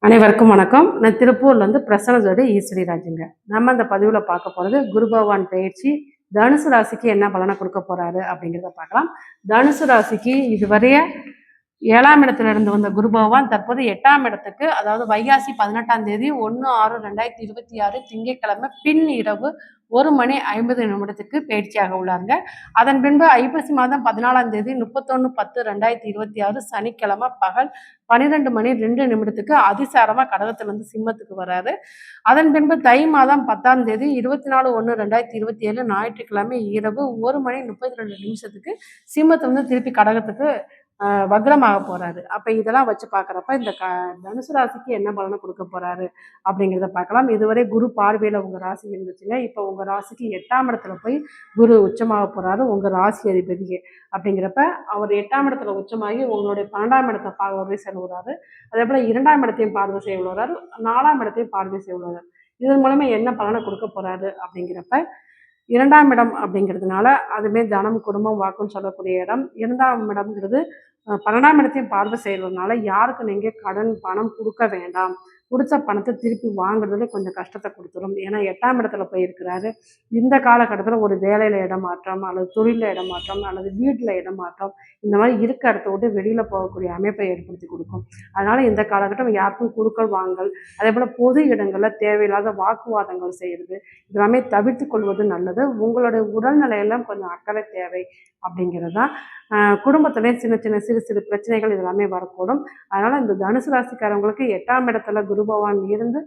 அனைவருக்கும் வணக்கம். நான் திருப்பூர்லேருந்து பிரசன்னஜோதி ஈஸ்வரி ராஜுங்க. நம்ம அந்த பதிவில் பார்க்க போகிறது குரு பகவான் பயிற்சி தனுசு ராசிக்கு என்ன பலனை கொடுக்க போகிறாரு அப்படிங்கிறத பார்க்கலாம். தனுசு ராசிக்கு இதுவரைய 7ஆம் இடத்துல இருந்து வந்த குரு பகவான் தற்போது 8ஆம் இடத்துக்கு, அதாவது வைகாசி 18ஆம் தேதி 1/6/2026 திங்கட்கிழமை பின் இரவு 1:50 பயிற்சியாக உள்ளாங்க. அதன் பின்பு ஐப்பசி மாதம் 14ஆம் தேதி 31/10/2026 சனிக்கிழமை பகல் 12:02 அதிசாரமா கடகத்திலிருந்து சிம்மத்துக்கு வராரு. அதன் பின்பு தை மாதம் 10ஆம் தேதி 24/1/2027 ஞாயிற்றுக்கிழமை இரவு 1:32 சிம்மத்திலிருந்து திருப்பி கடகத்துக்கு வக்ரமாக போறாரு. அப்ப இதெல்லாம் வச்சு பார்க்குறப்ப இந்த தனுசு ராசிக்கு என்ன பலனை கொடுக்க போறாரு அப்படிங்கிறத பார்க்கலாம். இதுவரை குரு பார்வையில உங்க ராசி இருந்துச்சுங்க. இப்போ உங்க ராசிக்கு 8ஆம் இடத்துல போய் குரு உச்சமாக போறாரு, உங்க ராசி அதிபதியே. அப்படிங்கிறப்ப அவர் 8ஆம் இடத்துல உச்சமாகி உங்களுடைய 12ஆம் இடத்தை பார்வை செல்கிறாரு. அதே போல 2ஆம் இடத்தையும் பார்வை செய்ய உள்ளாரு, 4ஆம் இடத்தையும் பார்வை செய்ய உள்ளாரு. இதன் மூலமா என்ன பலனை கொடுக்க போறாரு அப்படிங்கிறப்ப 2ஆம் இடம் அப்படிங்கிறதுனால அதுமே தனம் குடும்பம் வாக்குன்னு சொல்லக்கூடிய இடம். 2ஆம் இடம்ங்கிறது 12ஆம் இடத்தையும் பார்வை செய்யறதுனால யாருக்கு நீங்கள் கடன் பணம் கொடுக்க வேண்டாம், கொடுத்த பணத்தை திருப்பி வாங்குறதுல கொஞ்சம் கஷ்டத்தை கொடுத்துரும். ஏன்னா 8ஆம் இடத்துல போயிருக்கிறாரு. இந்த காலகட்டத்தில் ஒரு வேலையில் இடமாற்றம் அல்லது தொழிலில் இடமாற்றம் அல்லது வீட்டில் இடமாற்றம் இந்த மாதிரி இருக்க இடத்த விட்டு வெளியில் போகக்கூடிய அமைப்பை ஏற்படுத்தி கொடுக்கும். அதனால் இந்த காலகட்டம் யாருக்கும் குடுக்கல் வாங்கல், அதே போல் பொது இடங்களில் தேவையில்லாத வாக்குவாதங்கள் செய்கிறது இதெல்லாமே தவிர்த்து கொள்வது நல்லது. உங்களுடைய உடல்நிலையெல்லாம் கொஞ்சம் அக்கறை தேவை அப்படிங்கிறது தான். குடும்பத்துலேயும் சின்ன சின்ன சிறு சிறு பிரச்சனைகள் இதெல்லாமே வரக்கூடும். அதனால் இந்த தனுசு ராசிக்காரவங்களுக்கு 8ஆம் இடத்துல குரு பகவான் இருந்து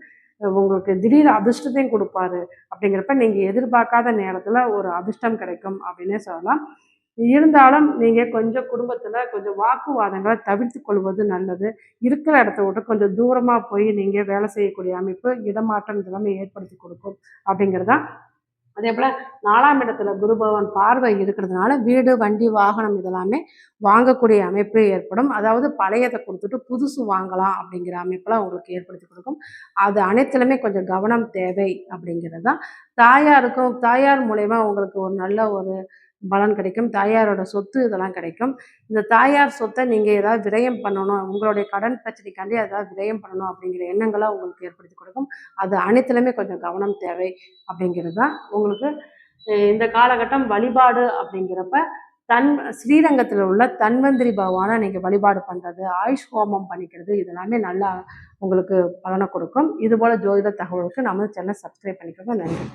உங்களுக்கு திடீர் அதிர்ஷ்டத்தையும் கொடுப்பாரு. அப்படிங்கிறப்ப நீங்கள் எதிர்பார்க்காத நேரத்தில் ஒரு அதிர்ஷ்டம் கிடைக்கும் அப்படின்னே சொல்லலாம். இருந்தாலும் நீங்கள் கொஞ்சம் குடும்பத்தில் கொஞ்சம் வாக்குவாதங்களை தவிர்த்து கொள்வது நல்லது. இருக்கிற இடத்த விட்டு கொஞ்சம் தூரமாக போய் நீங்கள் வேலை செய்யக்கூடிய அமைப்பு இடமாற்றம் இதெல்லாமே ஏற்படுத்தி கொடுக்கும் அப்படிங்கிறதான். அதே போல் 4ஆம் இடத்துல குரு பகவான் பார்வை இருக்கிறதுனால வீடு வண்டி வாகனம் இதெல்லாமே வாங்கக்கூடிய அமைப்பு ஏற்படும். அதாவது பழையதை கொடுத்துட்டு புதுசு வாங்கலாம் அப்படிங்கிற அமைப்பெல்லாம் உங்களுக்கு ஏற்படுத்தி கொடுக்கும். அது அனைத்துலையுமே கொஞ்சம் கவனம் தேவை அப்படிங்கிறது தான். தாயார் மூலயமா உங்களுக்கு ஒரு நல்ல ஒரு பலன் கிடைக்கும். தாயாரோட சொத்து இதெல்லாம் கிடைக்கும். இந்த தாயார் சொத்தை நீங்கள் ஏதாவது விரயம் பண்ணணும், உங்களுடைய கடன் பிரச்சனைக்காண்டி ஏதாவது விரயம் பண்ணணும் அப்படிங்கிற எண்ணங்களை உங்களுக்கு ஏற்படுத்தி கொடுக்கும். அது அனைத்துலையுமே கொஞ்சம் கவனம் தேவை அப்படிங்கிறது தான். உங்களுக்கு இந்த காலகட்டம் வழிபாடு அப்படிங்கிறப்ப ஸ்ரீரங்கத்தில் உள்ள தன்வந்திரி பகவானை நீங்கள் வழிபாடு பண்ணுறது, ஆயுஷ் ஹோமம் பண்ணிக்கிறது இதெல்லாமே நல்லா உங்களுக்கு பலனை கொடுக்கும். இதுபோல் ஜோதிட தகவலுக்கு நம்ம சேனலை சப்ஸ்கிரைப் பண்ணிக்கோங்க. நன்றி.